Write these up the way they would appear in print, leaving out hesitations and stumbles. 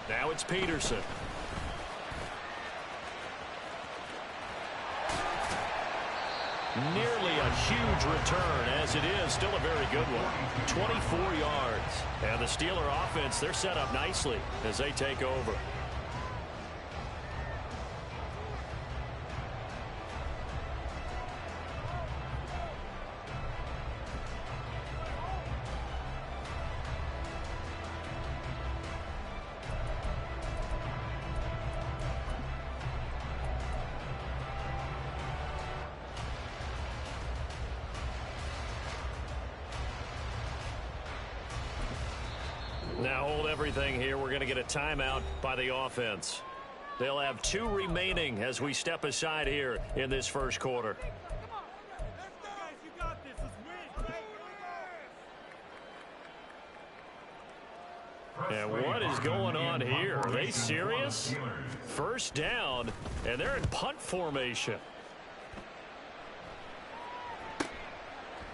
Now it's Peterson. Nearly a huge return, as it is still a very good one. 24 yards. And the Steeler offense, they're set up nicely as they take over. Now hold everything here. We're going to get a timeout by the offense. They'll have 2 remaining as we step aside here in this first quarter. And what is going on here? Are they serious? First down, and they're in punt formation.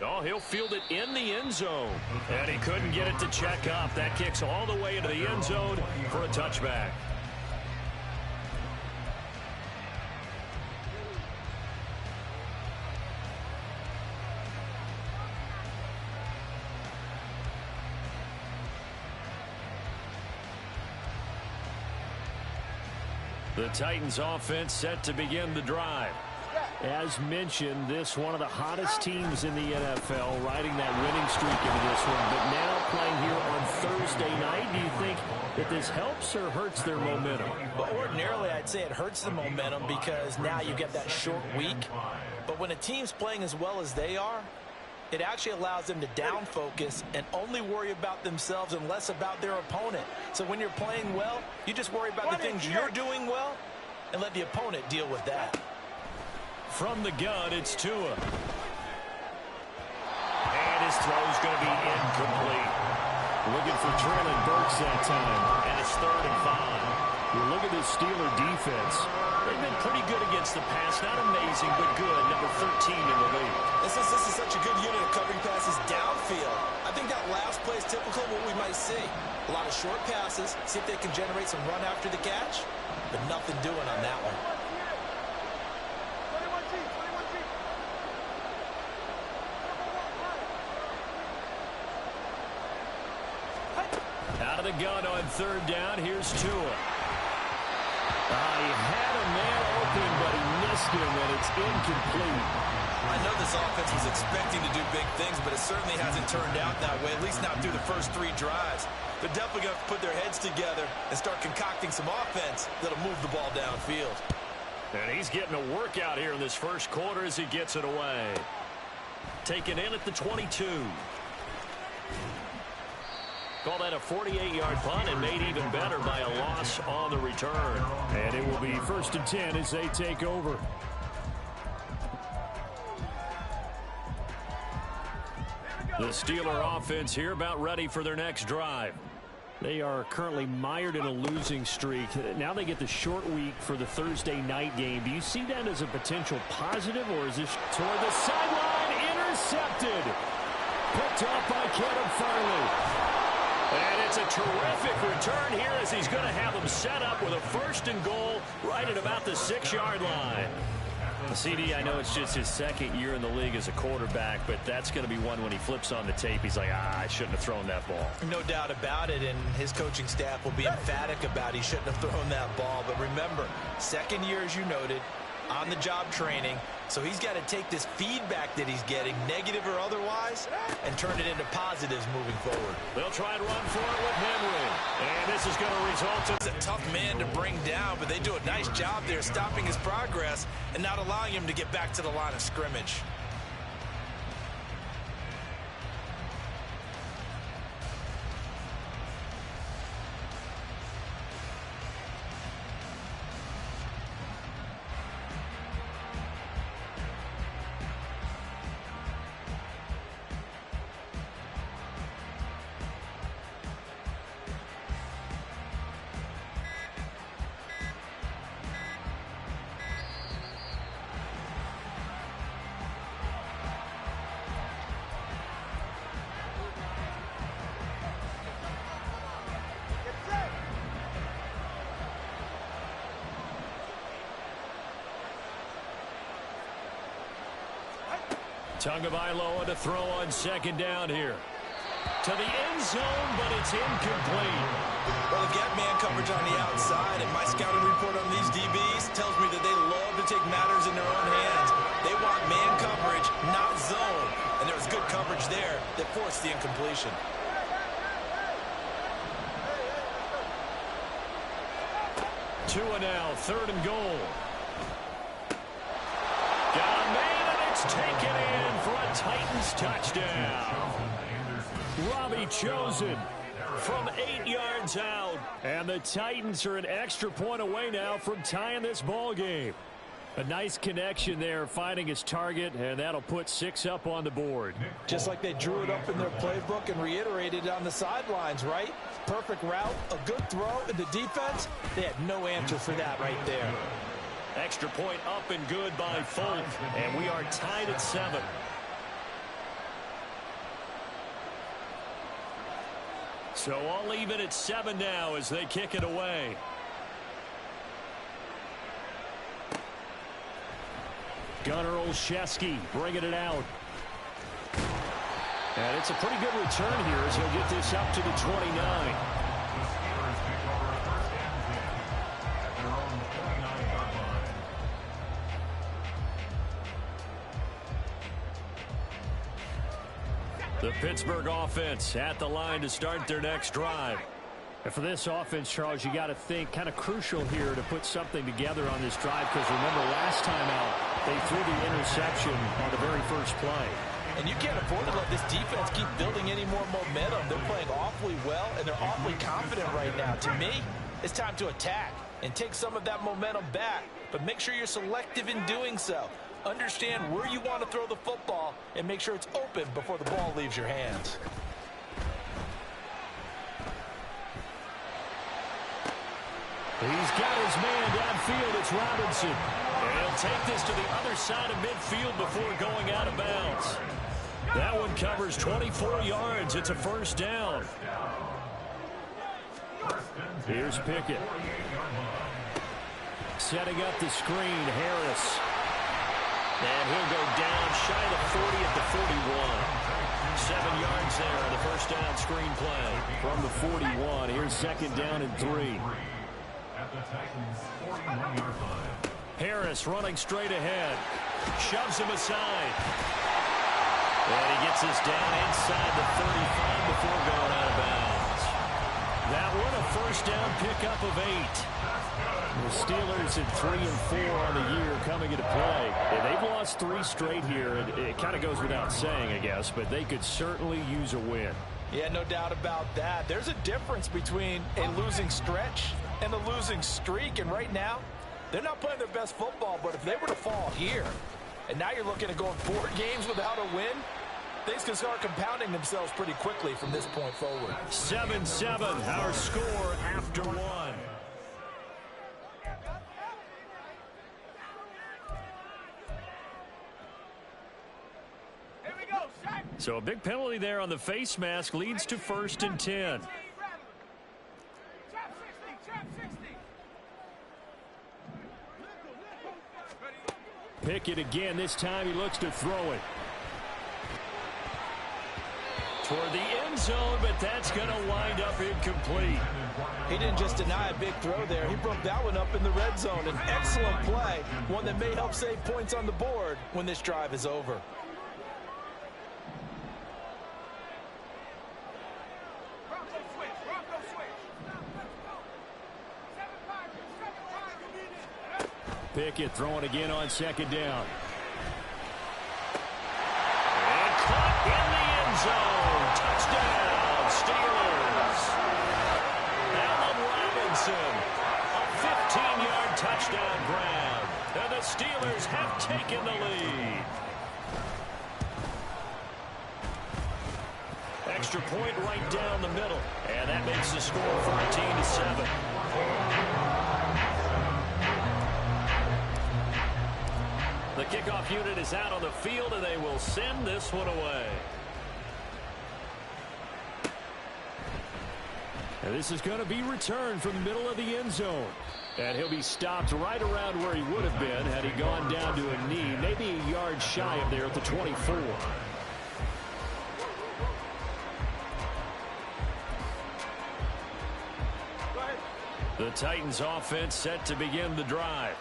Oh, he'll field it in the end zone. And he couldn't get it to check up. That kicks all the way into the end zone for a touchback. The Titans offense set to begin the drive. As mentioned, this one of the hottest teams in the NFL, riding that winning streak into this one. But now playing here on Thursday night, do you think that this helps or hurts their momentum? Well, ordinarily, I'd say it hurts the momentum because now you get that short week. But when a team's playing as well as they are, it actually allows them to down focus and only worry about themselves and less about their opponent. So when you're playing well, you just worry about the things you're doing well and let the opponent deal with that. From the gun, it's Tua. And his throw's going to be incomplete. Looking for Traylon Burks that time. And it's 3rd and 5. You look at this Steeler defense. They've been pretty good against the pass. Not amazing, but good. Number 13 in the league. This is such a good unit of covering passes downfield. I think that last play is typical of what we might see. A lot of short passes. See if they can generate some run after the catch. But nothing doing on that one. Out of the gun on 3rd down. Here's Tua. He had a man open, but he missed him, and it's incomplete. I know this offense was expecting to do big things, but it certainly hasn't turned out that way, at least not through the first 3 drives. They're definitely going to put their heads together and start concocting some offense that'll move the ball downfield. And he's getting a workout here in this first quarter as he gets it away. Taken in at the 22. Call that a 48-yard punt and made even better by a loss on the return. And it will be 1st and 10 as they take over. The Steeler offense here about ready for their next drive. They are currently mired in a losing streak. Now they get the short week for the Thursday night game. Do you see that as a potential positive, or is this toward the sideline? Intercepted. Picked up by Kevin Farley. And it's a terrific return here as he's going to have them set up with a 1st and goal right at about the 6-yard line. CD, I know it's just his 2nd year in the league as a quarterback, but that's going to be one when he flips on the tape. He's like, I shouldn't have thrown that ball. No doubt about it, and his coaching staff will be emphatic about he shouldn't have thrown that ball. But remember, 2nd year, as you noted, on-the-job training. So he's got to take this feedback that he's getting, negative or otherwise, and turn it into positives moving forward. They'll try and run for it with Henry. And this is going to result in... It's a tough man to bring down, but they do a nice job there stopping his progress and not allowing him to get back to the line of scrimmage. Tagovailoa to throw on second down here. To the end zone, but it's incomplete. Well, they've got man coverage on the outside, and my scouting report on these DBs tells me that they love to take matters in their own hands. They want man coverage, not zone. And there was good coverage there that forced the incompletion. Tua now, third and goal. Got a man, and it's taken in for a Titans touchdown. Robbie Chosen from 8 yards out. And the Titans are an extra point away now from tying this ball game. A nice connection there, finding his target, and that'll put 6 up on the board. Just like they drew it up in their playbook and reiterated it on the sidelines, right? Perfect route, a good throw, and the defense, they had no answer for that right there. Extra point up and good by Folk, and we are tied at 7. So I'll leave it at 7 now as they kick it away. Gunnar Olszewski bringing it out. And it's a pretty good return here as he'll get this up to the 29. The Pittsburgh offense at the line to start their next drive. And for this offense, Charles, you got to think kind of crucial here to put something together on this drive, because remember last time out they threw the interception on the very first play. And you can't afford to let this defense keep building any more momentum. They're playing awfully well, and they're awfully confident right now. To me, it's time to attack and take some of that momentum back, but make sure you're selective in doing so. Understand where you want to throw the football and make sure it's open before the ball leaves your hands. He's got his man downfield. It's Robinson. And he'll take this to the other side of midfield before going out of bounds. That one covers 24 yards. It's a first down. Here's Pickett. Setting up the screen, Harris. And he'll go down shy of the 40 at the 41. 7 yards there on the first down screen play. From the 41, here's second down and 3. Harris running straight ahead. Shoves him aside. And he gets this down inside the 35 before going out of bounds. That one a first down pickup of 8. The Steelers at 3-4 on the year coming into play. Yeah, they've lost 3 straight here. It kind of goes without saying, I guess, but they could certainly use a win. Yeah, no doubt about that. There's a difference between a losing stretch and a losing streak, and right now, they're not playing their best football, but if they were to fall here, and now you're looking at going 4 games without a win, things can start compounding themselves pretty quickly from this point forward. 7-7, our score after 1. So a big penalty there on the face mask leads to 1st and 10. Pickett again. This time he looks to throw it toward the end zone, but that's going to wind up incomplete. He didn't just deny a big throw there. He broke that one up in the red zone. An excellent play, one that may help save points on the board when this drive is over. Pickett throwing again on second down. And caught in the end zone. Touchdown, Steelers. Allen Robinson, a 15-yard touchdown grab. And the Steelers have taken the lead. Extra point right down the middle. And that makes the score 14-7. The kickoff unit is out on the field, and they will send this one away. And this is going to be returned from the middle of the end zone. And he'll be stopped right around where he would have been had he gone down to a knee, maybe a yard shy of there at the 24. The Titans offense set to begin the drive.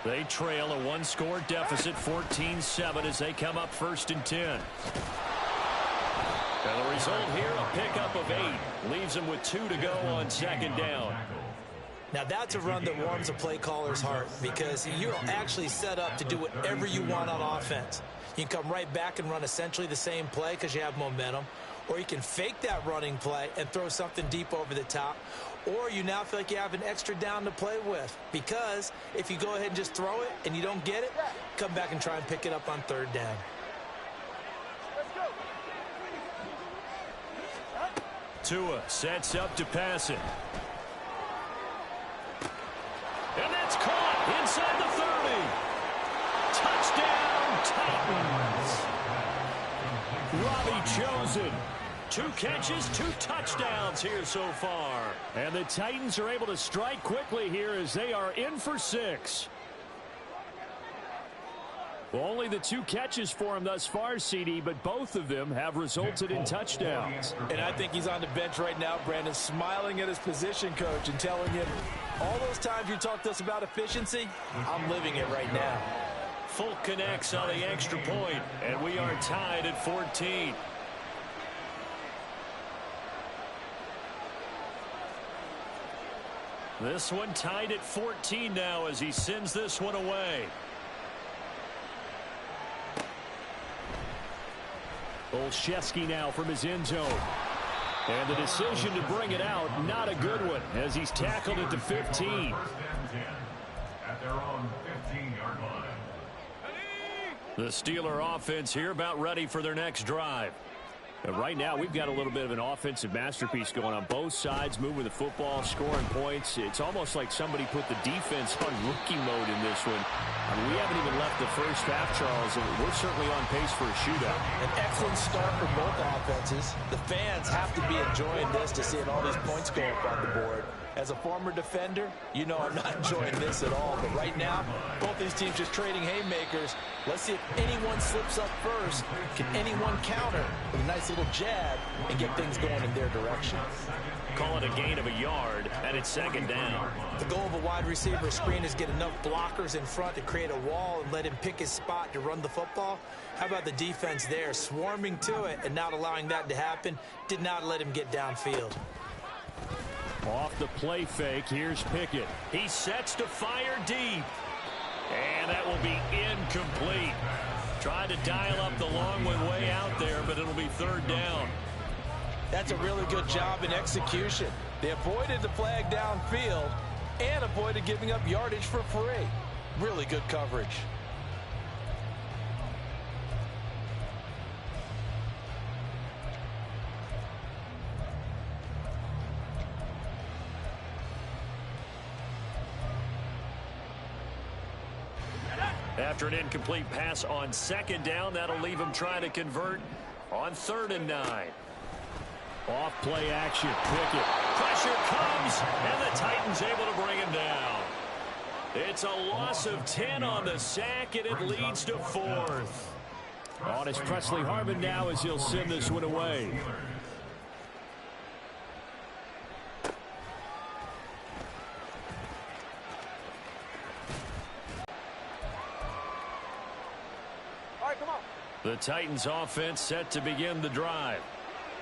They trail a one-score deficit, 14-7, as they come up 1st and 10. And the result here, a pickup of 8. Leaves them with 2 to go on 2nd down. Now that's a run that warms a play caller's heart because you're actually set up to do whatever you want on offense. You can come right back and run essentially the same play because you have momentum, or you can fake that running play and throw something deep over the top, or you now feel like you have an extra down to play with because if you go ahead and just throw it and you don't get it, come back and try and pick it up on 3rd down. Tua sets up to pass it. And that's caught inside the 30. Touchdown, Titans. Robbie Chosen. 2 catches, 2 touchdowns here so far. And the Titans are able to strike quickly here as they are in for 6. Well, only the 2 catches for him thus far, CD, but both of them have resulted in touchdowns. And I think he's on the bench right now, Brandon, smiling at his position coach and telling him, all those times you talked to us about efficiency, I'm living it right now. Folk connects on the extra point, and we are tied at 14. This one tied at 14 now as he sends this one away. Olszewski now from his end zone. And the decision to bring it out, not a good one, as he's tackled at the 15. At their own 15-yard line. The Steeler offense here about ready for their next drive. And right now, we've got a little bit of an offensive masterpiece going on both sides, moving the football, scoring points. It's almost like somebody put the defense on rookie mode in this one. I mean, we haven't even left the first half, Charles, and we're certainly on pace for a shootout. An excellent start for both offenses. The fans have to be enjoying this to seeing all these points go up on the board. As a former defender, you know I'm not enjoying this at all. But right now, both these teams just trading haymakers. Let's see if anyone slips up first. Can anyone counter with a nice little jab and get things going in their direction? Call it a gain of a yard, and it's 2nd down. The goal of a wide receiver screen is get enough blockers in front to create a wall and let him pick his spot to run the football. How about the defense there, swarming to it and not allowing that to happen? Did not let him get downfield. Off the play fake, here's Pickett. He sets to fire deep. And that will be incomplete. Tried to dial up the long one way out there, but it'll be 3rd down. That's a really good job in execution. They avoided the flag downfield and avoided giving up yardage for free. Really good coverage. After an incomplete pass on 2nd down, that'll leave him trying to convert on 3rd and 9. Off play action, Pickett. Pressure comes, and the Titans able to bring him down. It's a loss of 10 on the sack, and it leads to 4th. On is Presley Harvin now as he'll send this one away. The Titans offense set to begin the drive.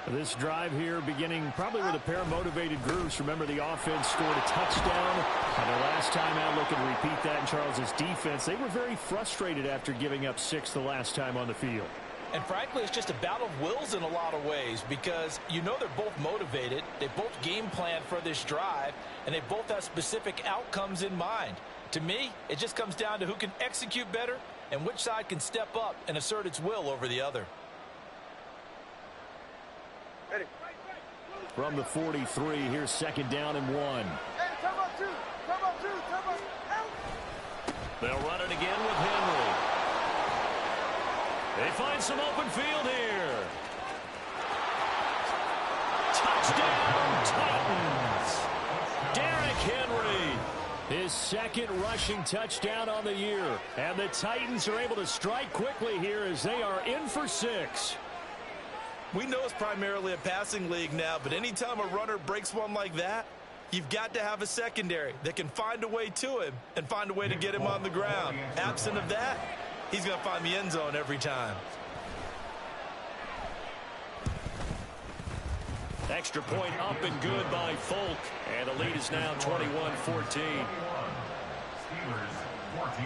This drive here beginning probably with a pair of motivated groups. Remember, the offense scored a touchdown. And the last time out, looking to repeat that in Charles's defense. They were very frustrated after giving up 6 the last time on the field. And frankly, it's just a battle of wills in a lot of ways because you know they're both motivated. They both game plan for this drive, and they both have specific outcomes in mind. To me, it just comes down to who can execute better and which side can step up and assert its will over the other. From the 43, here's 2nd down and 1. They'll run it again with Henry. They find some open field here. Touchdown, Titans. Derrick Henry. His second rushing touchdown on the year. And the Titans are able to strike quickly here as they are in for 6. We know it's primarily a passing league now, but anytime a runner breaks one like that, you've got to have a secondary that can find a way to him and find a way to get him on the ground. Absent of that, he's going to find the end zone every time. Extra point up and good by Folk. And the lead is now 21-14. Steelers 14.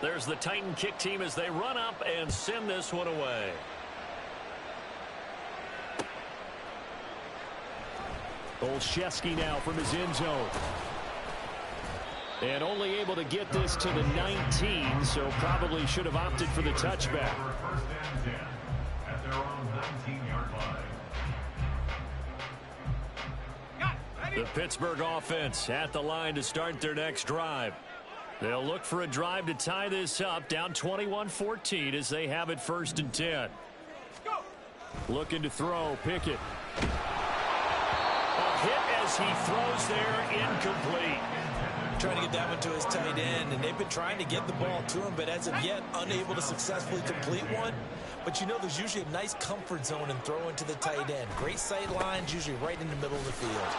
There's the Titan kick team as they run up and send this one away. Olszewski now from his end zone. And only able to get this to the 19, so probably should have opted for the touchback. First and 10 at their own 19-yard line. The Pittsburgh offense at the line to start their next drive. They'll look for a drive to tie this up, down 21-14 as they have it first and 10. Looking to throw, Pickett. A hit as he throws there, incomplete. Trying to get that one to his tight end, and they've been trying to get the ball to him, but as of yet, unable to successfully complete one. But you know there's usually a nice comfort zone in throwing to the tight end. Great sight lines, usually right in the middle of the field.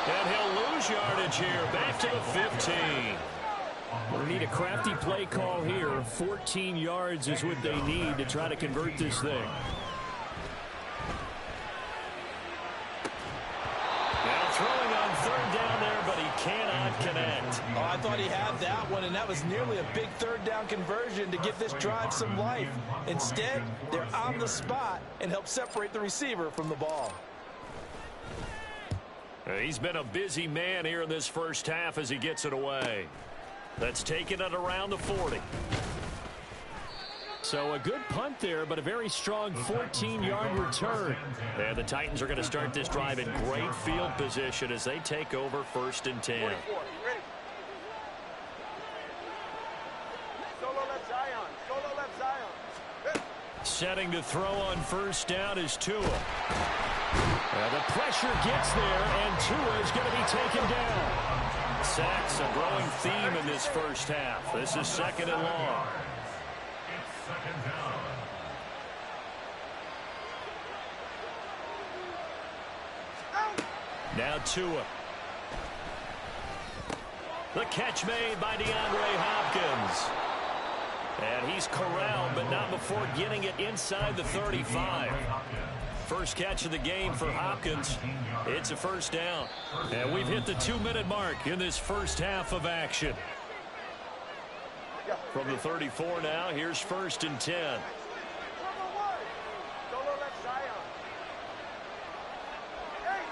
And he'll lose yardage here, back to the 15. We need a crafty play call here. 14 yards is what they need to try to convert this thing. Now throwing on third down there, but he cannot connect. Oh, I thought he had that one, and that was nearly a big third down conversion to give this drive some life. Instead, they're on the spot and help separate the receiver from the ball. He's been a busy man here in this first half as he gets it away. That's taken it around the 40. So a good punt there, but a very strong 14-yard return. And the Titans are going to start this drive in great field position as they take over first and 10. Solo left Zion. Solo left Zion. Setting to throw on first down is Tua. And the pressure gets there, and Tua is going to be taken down. Sacks, a growing theme in this first half. This is second and long. It's second down. Now Tua. The catch made by DeAndre Hopkins. And he's corralled, but not before getting it inside the 35. First catch of the game for Hopkins. It's a first down. And we've hit the 2-minute mark in this first half of action. From the 34 now, here's first and 10. Solo left Zion. Hey.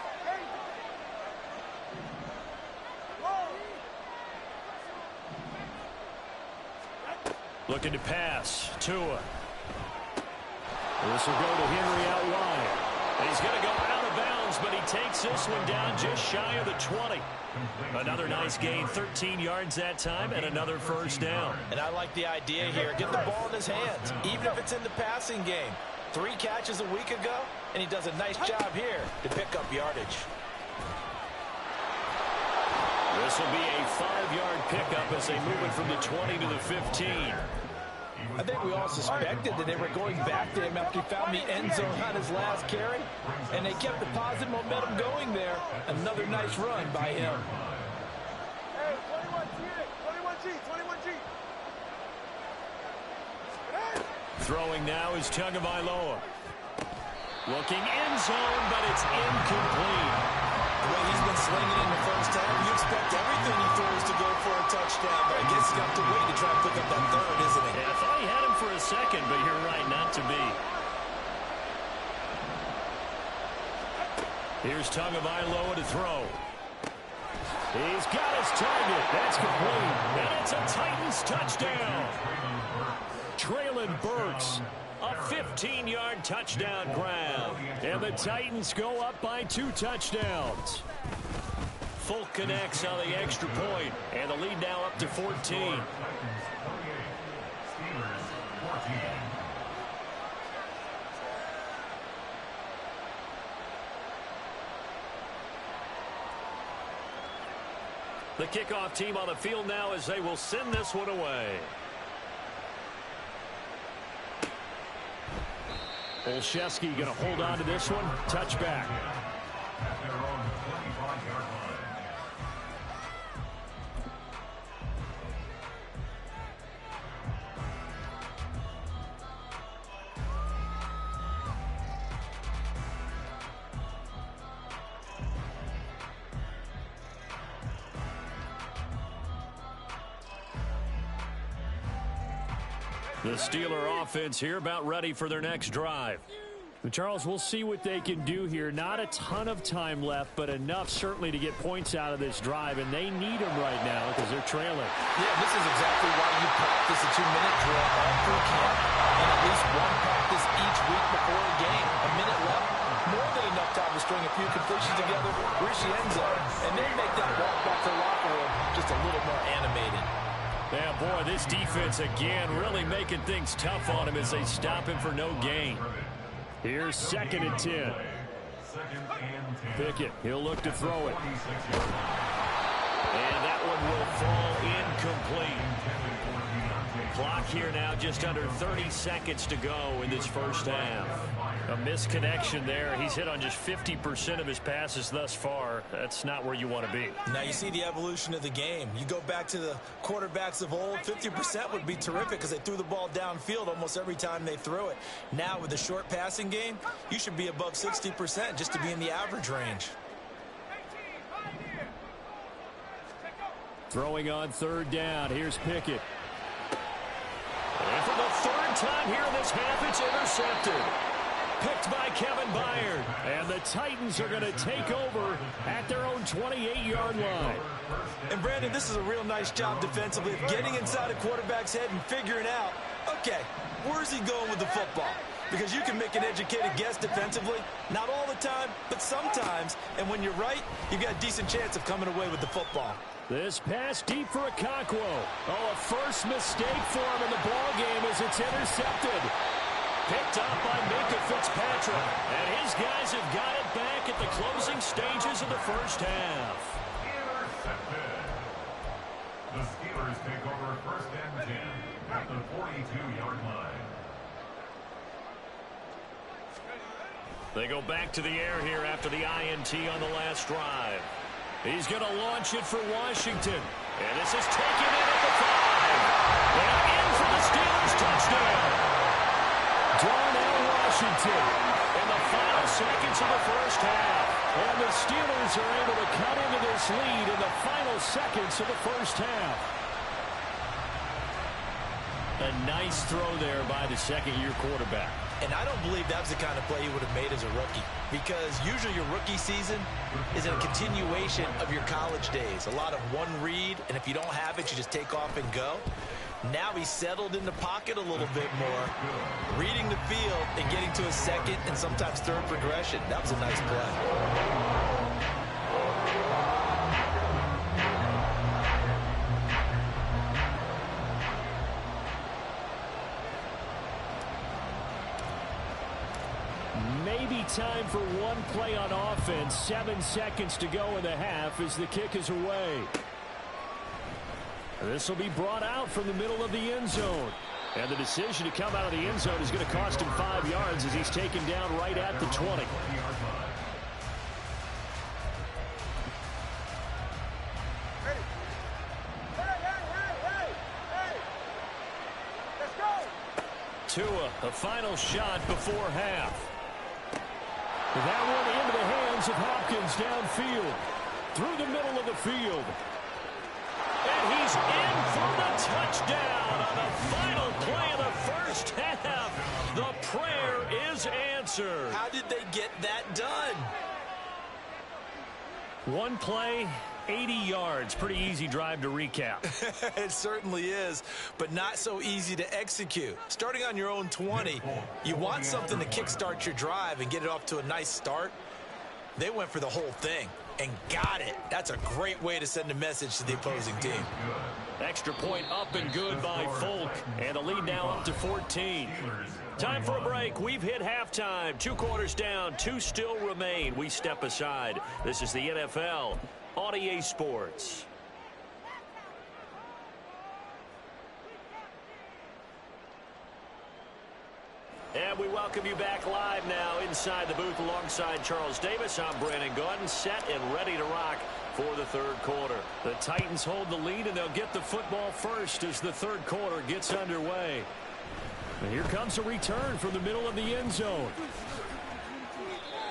Looking to pass. Tua. This will go to Henry out wide. He's going to go out of bounds, but he takes this one down just shy of the 20. Another nice gain, 13 yards that time, and another first down. And I like the idea here. Get the ball in his hands, even if it's in the passing game. 3 catches a week ago, and he does a nice job here to pick up yardage. This will be a 5-yard pickup as they move it from the 20 to the 15. I think we all suspected that they were going back to him after he found the end zone on his last carry, and they kept the positive momentum going there. Another nice run by him. Hey, 21G. Throwing now is Tagovailoa. Looking end zone, but it's incomplete. The way he's been slinging in the first half, you expect everything he throws to go for a touchdown, but I guess he's got to wait to try and pick up that third, isn't he? Yeah, I thought he had him for a second, but you're right, not to be. Here's Tagovailoa to throw. He's got his target. That's complete. And it's a Titans touchdown. Traylon Burks. A 15-yard touchdown grab. And the Titans go up by 2 touchdowns. Folk connects on the extra point, and the lead now up to 14. Steelers 14. The kickoff team on the field now as they will send this one away. Olszewski going to hold on to this one. Touchback. At their own 25-yard line. The Steeler offense here about ready for their next drive. Charles, we'll see what they can do here. Not a ton of time left, but enough certainly to get points out of this drive, and they need them right now because they're trailing. Yeah, this is exactly why you practice a 2-minute drill all through camp and at least one practice each week before a game. A minute left, more than enough time to string a few completions together, reach the end zone, and then make that walk back to the locker room just a little more animated. Yeah, boy, this defense again really making things tough on him as they stop him for no gain. Here's 2nd and 10. Pickett, he'll look to throw it. And that one will fall incomplete. Clock here now just under 30 seconds to go in this first half. A misconnection there. He's hit on just 50% of his passes thus far. That's not where you want to be. Now you see the evolution of the game. You go back to the quarterbacks of old, 50% would be terrific because they threw the ball downfield almost every time they threw it. Now with the short passing game, you should be above 60% just to be in the average range. Throwing on 3rd down. Here's Pickett. And for the 3rd time here in this half, it's intercepted. Picked by Kevin Byard. And the Titans are going to take over at their own 28-yard line. And, Brandon, this is a real nice job defensively of getting inside a quarterback's head and figuring out, okay, where's he going with the football? Because you can make an educated guess defensively. Not all the time, but sometimes. And when you're right, you've got a decent chance of coming away with the football. This pass deep for Okonkwo. Oh, a first mistake for him in the ball game as it's intercepted. Picked up by Minkah Fitzpatrick. And his guys have got it back at the closing stages of the first half. Intercepted. The Steelers take over 1st and 10 at the 42-yard line. They go back to the air here after the INT on the last drive. He's going to launch it for Washington. And this is taken in at the 5. And in for the Steelers touchdown. Darnell Washington in the final seconds of the first half. And the Steelers are able to cut into this lead in the final seconds of the first half. A nice throw there by the second-year quarterback. And I don't believe that was the kind of play he would have made as a rookie. Because usually your rookie season is a continuation of your college days. A lot of one read, and if you don't have it, you just take off and go. Now he's settled in the pocket a little bit more, reading the field and getting to a second and sometimes third progression. That was a nice play. Maybe time for one play on offense. 7 seconds to go in the half as the kick is away. This will be brought out from the middle of the end zone. And the decision to come out of the end zone is going to cost him 5 yards as he's taken down right at the 20. Tua, a final shot before half. That one into the hands of Hopkins downfield. Through the middle of the field. And he's in for the touchdown on the final play of the first half. The prayer is answered. How did they get that done? One play, 80 yards. Pretty easy drive to recap. It certainly is, but not so easy to execute. Starting on your own 20, you want something to kickstart your drive and get it off to a nice start. They went for the whole thing and got it. That's a great way to send a message to the opposing team. Extra point up and good by Folk, and the lead now up to 14. Time for a break. We've hit halftime. 2 quarters down, 2 still remain. We step aside. This is the NFL on EA Sports. welcome you back live now inside the booth alongside Charles Davis. I'm Brandon Gaudin, set and ready to rock for the third quarter. The Titans hold the lead, and they'll get the football first as the third quarter gets underway. And here comes a return from the middle of the end zone.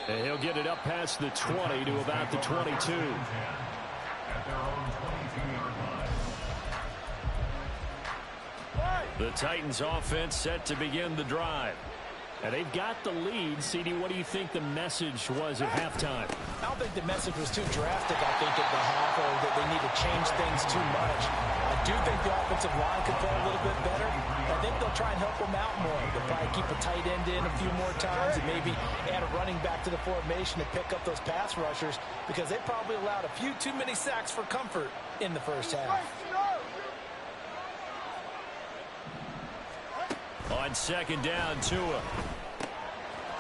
And he'll get it up past the 20 to about the 22. At their own 22-yard line. The Titans offense set to begin the drive. And they've got the lead. CD, what do you think the message was at halftime? I don't think the message was too drastic, I think, at the half, or that they need to change things too much. I do think the offensive line could play a little bit better. I think they'll try and help them out more. They'll probably keep a tight end in a few more times and maybe add a running back to the formation to pick up those pass rushers, because they probably allowed a few too many sacks for comfort in the first half. On second down, Tua.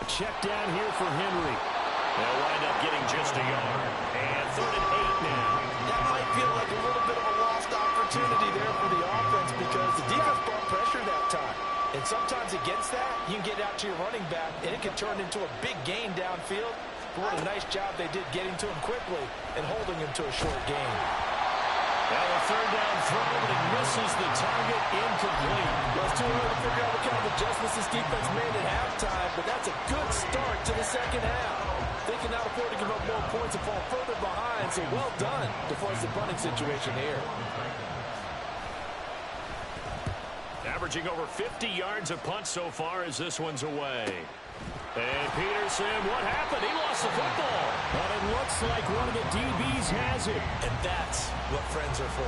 Check down here for Henry. They'll wind up getting just a yard. And 3rd and 8 now. That might feel like a little bit of a lost opportunity there for the offense, because the defense brought pressure that time. And sometimes against that, you can get out to your running back, and it can turn into a big gain downfield. But what a nice job they did getting to him quickly and holding him to a short gain. Now a 3rd down throw, but it misses the target, incomplete. Well, it's too early to figure out what kind of adjustments this defense made at halftime, but that's a good start to the second half. They cannot afford to give up more points and fall further behind, so well done to force the punting situation here. Averaging over 50 yards a punt so far as this one's away. And Peterson, what happened? He lost the football. But it looks like one of the DBs has it. And that's what friends are for.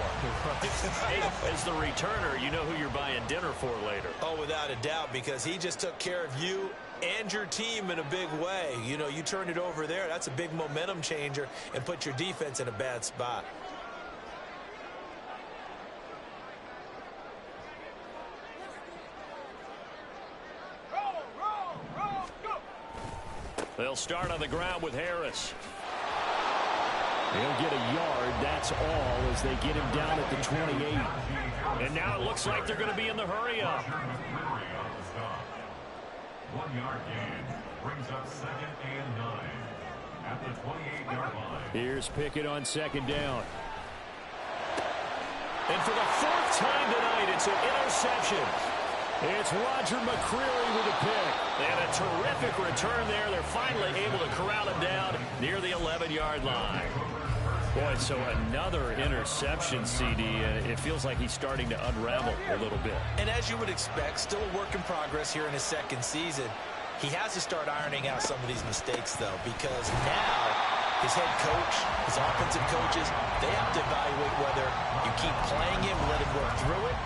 Hey, as the returner, you know who you're buying dinner for later. Oh, without a doubt, because he just took care of you and your team in a big way. You know, you turned it over there. That's a big momentum changer and put your defense in a bad spot. They'll start on the ground with Harris. He'll get a yard, that's all, as they get him down at the 28. And now it looks like they're going to be in the hurry-up. 1 yard gain brings up 2nd and 9 at the 28-yard line. Here's Pickett on second down. And for the 4th time tonight, it's an interception. It's Roger McCreary with a pick. And a terrific return there. They're finally able to corral him down near the 11-yard line. Boy, so another interception, CD. It feels like he's starting to unravel a little bit. And as you would expect, still a work in progress here in his second season. He has to start ironing out some of these mistakes, though, because now his head coach, his offensive coaches, they have to evaluate whether you keep playing him, let him work through it,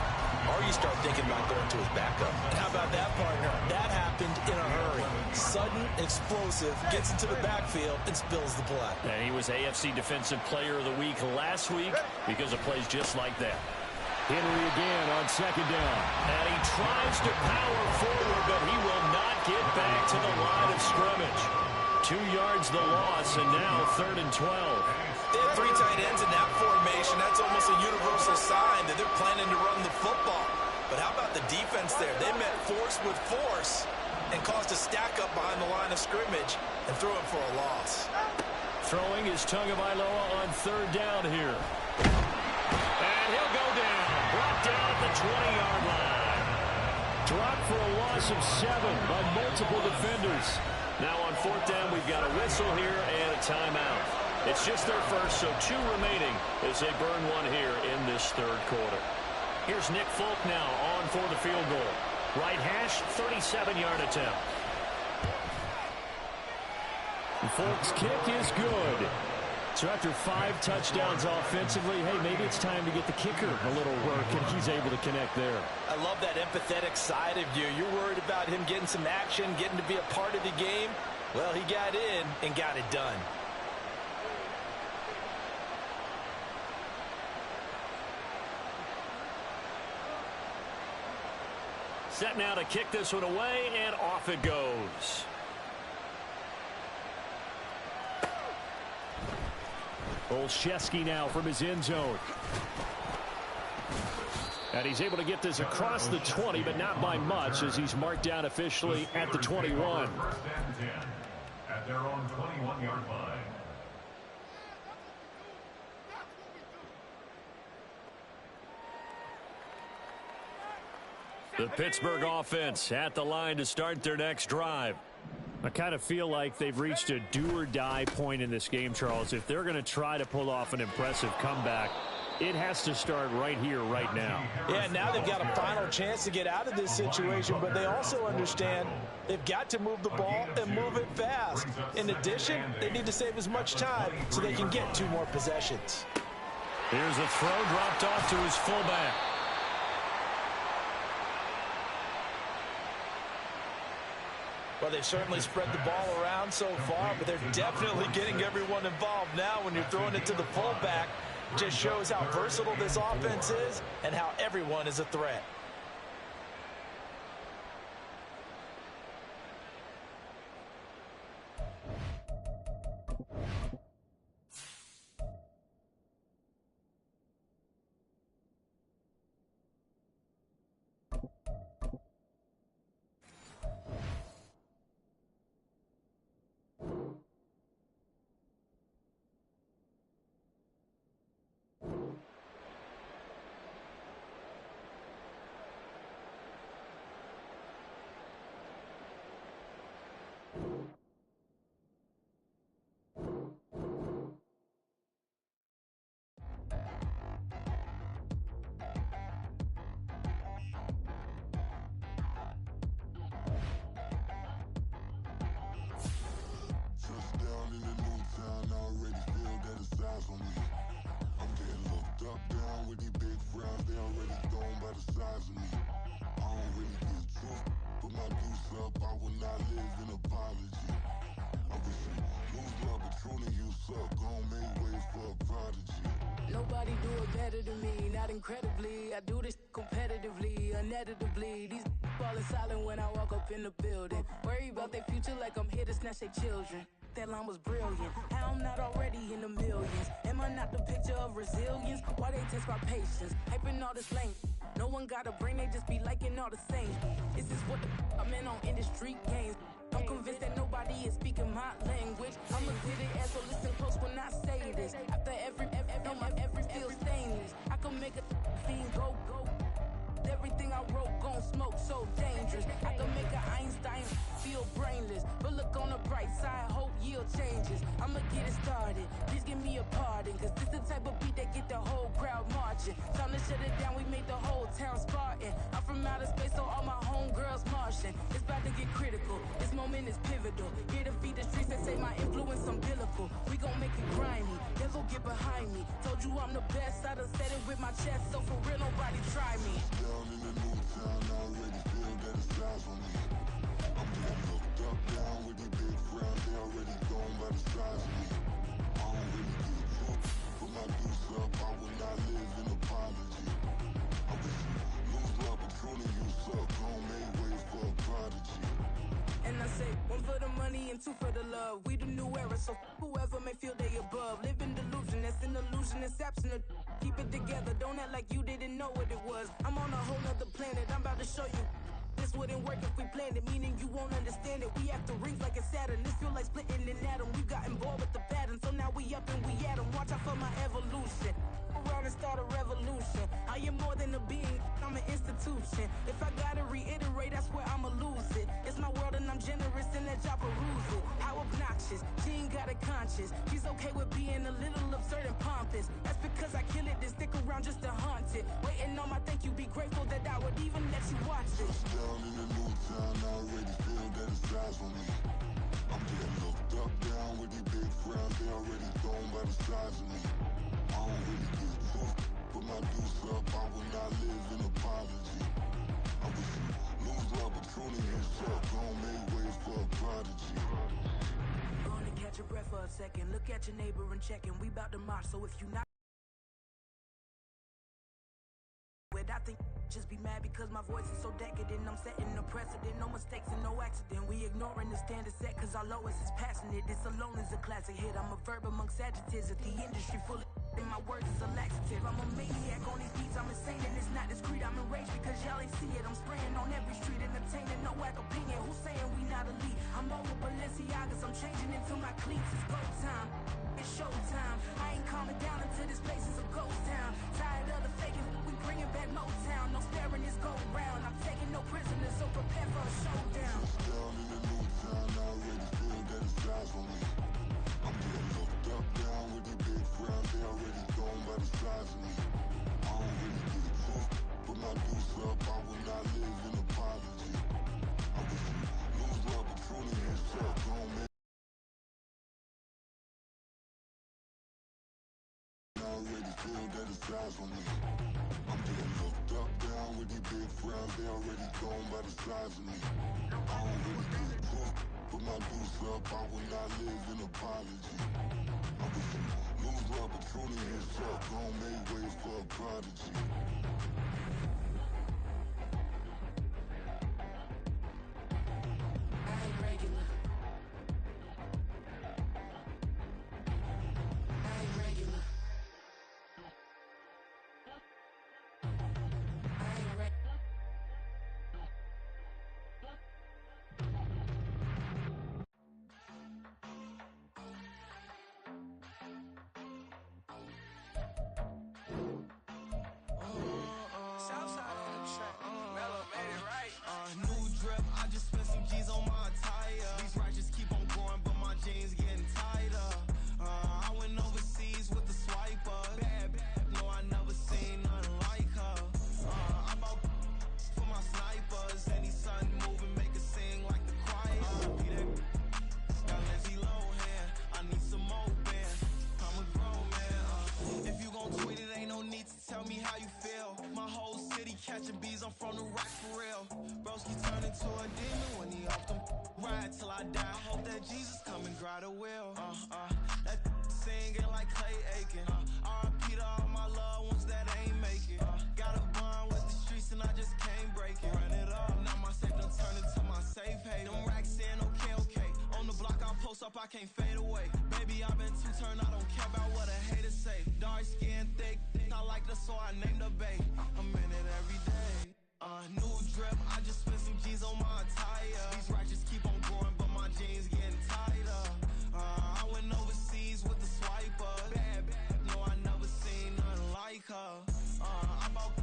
or you start thinking about going to his backup. And how about that, partner? That happened in a hurry. Sudden, explosive, gets into the backfield and spills the play. And he was AFC Defensive Player of the Week last week because of plays just like that. Henry again on second down. And he tries to power forward, but he will not get back to the line of scrimmage. 2 yards the loss, and now 3rd and 12. They have 3 tight ends in that formation. That's almost a universal sign that they're planning to run the football. But how about the defense there? They met force with force and caused a stack up behind the line of scrimmage and threw it for a loss. Throwing is Tagovailoa on 3rd down here. And he'll go down. Brought down at the 20-yard line. Dropped for a loss of 7 by multiple defenders. Now on 4th down, we've got a whistle here and a timeout. It's just their first, so 2 remaining as they burn one here in this third quarter. Here's Nick Folk now on for the field goal. Right hash, 37-yard attempt. Folk's kick is good. So after 5 touchdowns offensively, hey, maybe it's time to get the kicker a little work, and he's able to connect there. I love that empathetic side of you. You're worried about him getting some action, getting to be a part of the game. Well, he got in and got it done. Set now to kick this one away, and off it goes. Olszewski now from his end zone. And he's able to get this across the 20, but not by much, as he's marked down officially at the 21. First and 10 at their own 21-yard line. The Pittsburgh offense at the line to start their next drive. I kind of feel like they've reached a do-or-die point in this game, Charles. If they're going to try to pull off an impressive comeback, it has to start right here, right now. Yeah, now they've got a final chance to get out of this situation, but they also understand they've got to move the ball and move it fast. In addition, they need to save as much time so they can get 2 more possessions. Here's a throw dropped off to his fullback. Well, they've certainly spread the ball around so far, but they're definitely getting everyone involved now when you're throwing it to the fullback. Just shows how versatile this offense is and how everyone is a threat. Nobody do it better than me, not incredibly. I do this competitively, uneditably. These falling silent when I walk up in the building. Worry about their future like I'm here to snatch their children. That line was brilliant. How I'm not already in the millions. Am I not the picture of resilience? Why they test my patience? Hyping all this lane. No one got a brain, they just be liking all the same. This is what the I'm in on industry games. I'm convinced that nobody is speaking my language. I'm a good ass, so listen close when I say this. After every feel stainless. I can make a fiend go. Everything I wrote gon' smoke, so dangerous. I can make an Einstein feel brainless. But look on the bright side, hope yield changes. I'ma get it started, please give me a pardon. Cause this the type of beat that get the whole crowd marching. Time to shut it down, we made the whole town Spartan. I'm from outer space, so all my homegirls Martian. It's about to get critical, this moment is pivotal. Here to feed the streets that say my influence umbilical. We gon' make it grimy, then go get behind me. Told you I'm the best, I done said it with my chest. So for real, nobody try me. Down in the new town, I already feel that it's eyes on me. I'm getting looked up, down with these big frowns, they already gone by the size of me. I don't really get took, put my deuce up, I will not live in apology. I wish you lose love, but truly you suck, gon' make way for a prodigy. And I say, 1 for the money and 2 for the love. We the new era, so whoever may feel they above. Live in delusion, that's an illusion, it's absent. Keep it together, don't act like you didn't know what it was. I'm on a whole nother planet, I'm about to show you. This wouldn't work if we planned it, meaning you won't understand it. We have to rings like it's Saturn, this feel like splitting an atom. We got involved with the pattern, so now we up and we at 'em. Watch out for my evolution. Around and start a revolution. I am more than a being, I'm an institution. If I gotta reiterate, that's where I'ma lose it. It's my world and I'm generous and that y'all peruse it. How obnoxious, she ain't got a conscience. She's okay with being a little absurd and pompous. That's because I kill it, then stick around just to haunt it. Waiting on my thank you, be grateful that I would even let you watch this. Down in the new town, I already feel that it's eyes on me. I'm getting looked up, down with these big frowns, they already gone by the size of me. I don't really get took, put my deuce up, I will not live in apology. I wish you lose love, but truly you suck, gon' make way for a prodigy. Gonna catch your breath for a second. Look at your neighbor and check him. We bout to march, so if you not with, I think Just be mad because my voice is so decadent. I'm setting the precedent, no mistakes and no accident. We ignoring the standard set cause our lowest is passing it. This alone is a classic hit. I'm a verb amongst adjectives. If the industry full of and my words is a laxative. I'm a maniac on these beats, I'm insane and it's not discreet. I'm enraged because y'all ain't see it. I'm spraying on every street, entertaining, no whack opinion. Who's saying we not elite? I'm over Balenciagas, I'm changing into my cleats. It's go time, it's showtime. I ain't calming down until this place is a ghost town. Tired of the faking, we bringing back Motown. No staring this go round. I'm taking no prisoners, so prepare for a showdown. Down in the new town, I already feel that it's time for me. I'm getting looked up, down with the big frown. They already gone by the size of me. I don't really get it fucked, but my deuce up, I will not live in apology. I wish you lose the opportunity and shut down, man. I already feel that it's time for me. I'm getting looked up, down with the big frown. They already gone by the size of me. I don't really get it fucked, but my deuce up, I will not live in apology. I wish you lose the opportunity and shut down, make way for a prodigy. I ain't regular. I ain't regular. I ain't regular. Southside on the track. Mellow made it right. New drip, I just spent some G's on my attire. These righteous keep on growing, but my jeans getting tighter. I went overseas with the swiper. Bad, no, I never seen nothing like her. I bought for my snipers. Any son moving, make it sing like the choir. Be that got Lindsay Lohan. I need some more bands. I'm a grown man. If you gon' tweet it, ain't no need to tell me how you feel. My whole city catching bees, I'm from the rock for real. Broski turn into a demon when he off them ride till I die. Hope that Jesus come and grab the wheel. That singing like Clay Aiken. R.I.P. to all my loved ones that ain't make it. Got a bond with the streets and I just can't break it. Run it up, now my safe done turn into my safe haven. Them racks in, okay. On the block I post up, I can't fade away. Baby, I've been too turned, I don't care about what a hater say. Dark skin, thick, I like the so I named the babe. I'm in it every day. New drip, I just spent some G's on my attire. These righteous keep on growing, but my jeans getting tighter. I went overseas with the swiper. Bad, no, I never seen nothing like her. I bought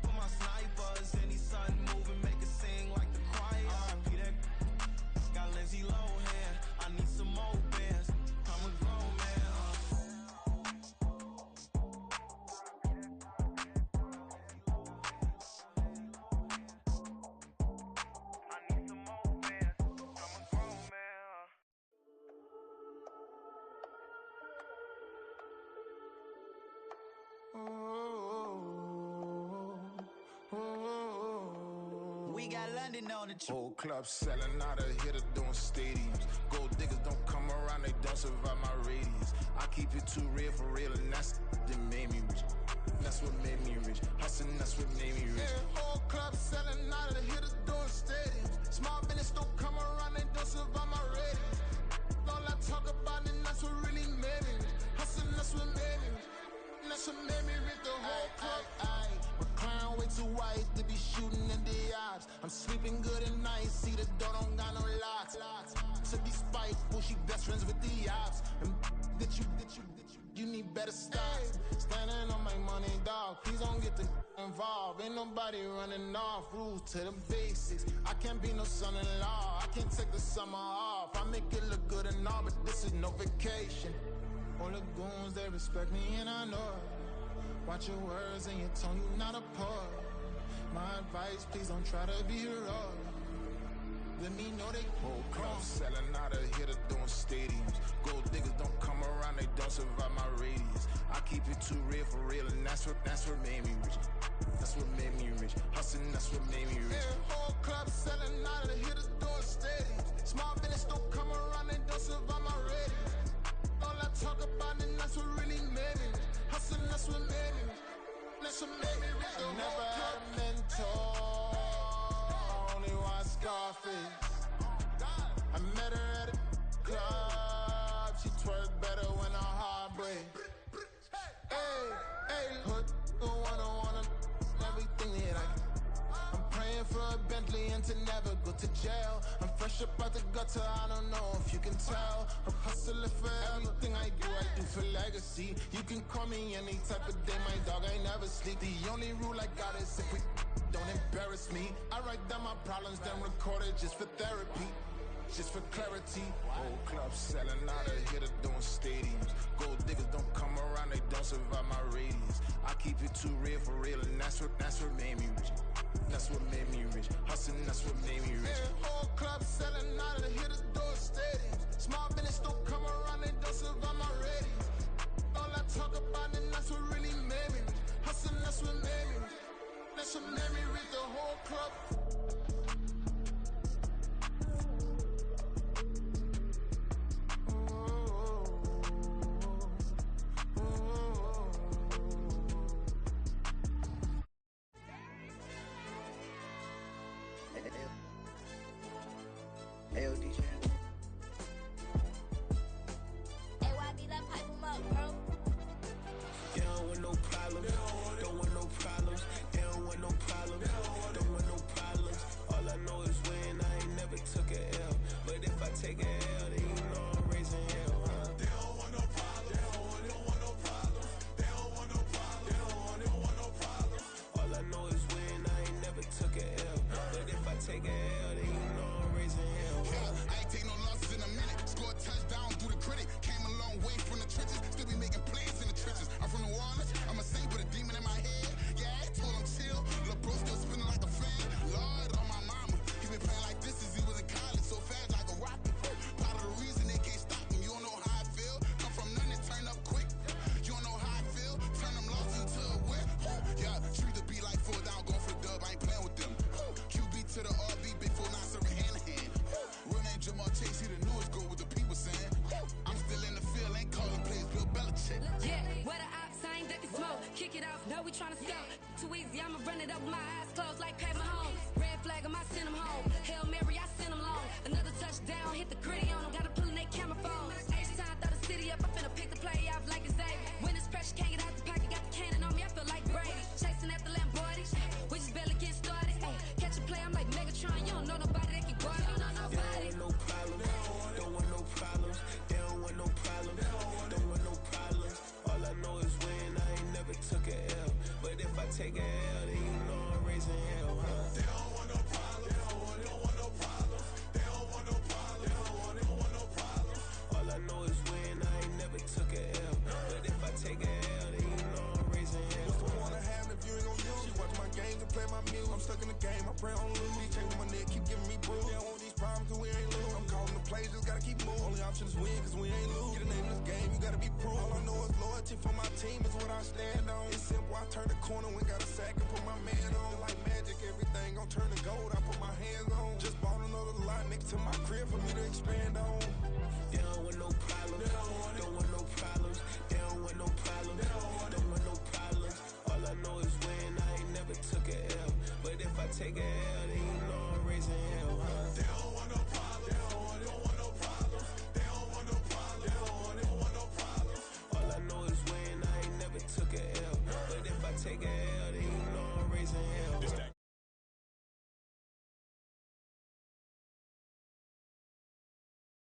for my snipers. Any son moving, make it sing like the choir. Be that got Lindsay Lohan. I need some more bands. I'm a grown man. I need some more bands. I'm a grown man. We got London on the trip. Whole club selling out of hitter doing stadiums. Gold diggers don't come around, they don't survive my radius. I keep it too real for real, and that's that made me rich. That's what made me rich. Hustling, that's what made me rich. Yeah, whole club selling out of hitters doing stadiums. Small business don't come around, they don't survive my radius. All I talk about, and that's what really made me rich. Hustling, that's what made me rich. That's what made me rich. The whole club. My clown way too white to be shooting in the eyes. I'm sleeping good at night, see the door don't got no locks. To be spiteful, she best friends with the ops. And you need better stocks. Standing on my money, dog. Please don't get the involved. Ain't nobody running off. Rules to the basics. I can't be no son-in-law. I can't take the summer off. I make it look good and all, but this is no vacation. All the goons, they respect me and I know it. Watch your words and your tone, you not a poet. My advice, please don't try to be heroic. Let me know they whole club selling out of hitter doing stadiums. Gold diggers don't come around, they don't survive my radius. I keep it too real for real, and that's what made me rich. That's what made me rich. Hustling, that's what made me rich. Yeah, whole club selling out of hitters doing stadiums. Small business don't come around, they don't survive my radius. All I talk about, and that's what really made me rich. Hustling, that's what made me rich. I never had a mentor, only one Scarface. I met her at a club, she twerk better when her heart breaks. Hey, hood, wanna everything that I can. I'm praying for a Bentley and to never go to jail. I'm fresh up out the gutter, I don't know if you can tell. I'm hustling for everything I do for legacy. You can call me any type of day, my dog, I never sleep. The only rule I got is if we don't embarrass me. I write down my problems, then record it just for therapy. Just for clarity, old clubs selling out of here to doing stadiums. Gold diggers don't come around, they don't survive my radius. I keep it too real for real, and that's what made me rich. That's what made me rich. Hustling, that's what made me rich. Old clubs selling out of here to doing stadiums. Small business don't come around, they don't survive my radius. All I talk about, and that's what really made me rich. Hustling, that's what made me rich. That's what made me rich. The whole club. Hey, DJ. AYB, that pipe him up, bro. They don't want no problems. Don't want no problems. They don't want no problems. Don't want no problems. All I know is when I ain't never took a L. But if I take a L, then you know I'm raising hell, huh? They don't want no problems. They don't want no problems. They don't want no problems. They don't want no problems. All I know is when I ain't never took a L. But if I take a L, then you know I'm raising hell. I ain't take no losses in a minute. Scored touchdowns through the critic. Came a long way from the trenches. Still be making plays in the trenches. I'm from New Orleans. I'm a saint with a demon in my head. Yeah, I told him chill. Lil' bro still spinning like a fan. Lord on my mama. He been playing like this since he was in college. So fast like a rocket. Part of the reason they can't stop him. You don't know how I feel. Come from nothing, turn up quick. You don't know how I feel. Turn them losses into a win. Yeah, treat the beat like 4 down. Going for the dub. I ain't playing with them. QB to the RB. Big 4-9 serving hand to hand. Real name Jamal Chase, he the newest goal with the people saying. I'm still in the field, ain't calling plays, Bill Belichick. Yeah, where the ops, I ain't ducking smoke. Kick it off, no, we tryna score. Too easy, I'ma run it up with my eyes closed like Pat Mahomes. Red flag, I send him home. Hail Mary, I send him long. Another touchdown, hit the gritty on him. Gotta pull in that camera phone. H-time, throw the city up. I finna pick the play off like it's Xavier. When it's pressure, can't get out the pocket. Got the cannon on me, I feel like Brady. Chasing after Lamborghini. We just barely get started. Ay, catch a play, I'm like Megatron. You don't know nobody that can guard it. You know nobody. No problems. Don't want no problems. They don't want no problems. Don't want no problems. All I know is when I ain't never took a L. But if I take a L, then you know I'm raising hell, huh? They don't want no problems. They don't want no problems. They don't want no problems. They don't want no problems. All I know is when I ain't never took a L. But if I take a L, then you know I'm raising hell. What's the point of having if you ain't gon' use? She watch my games and play my music. I'm stuck in the game, I pray on lose. He changing my neck, keep giving me bruise. They don't want these problems cause we ain't lose. I'm calling the plays, just gotta keep moving. Only option is win cause we ain't lose. Get a name in this game, you gotta be proof. All I know is loyalty for my team is what I stand on. It's simple, I turn the corner when got a sack and put my man on. Like magic, everything gon' turn to gold, I put my hands on. Just bought another lot next to my crib for me to expand on.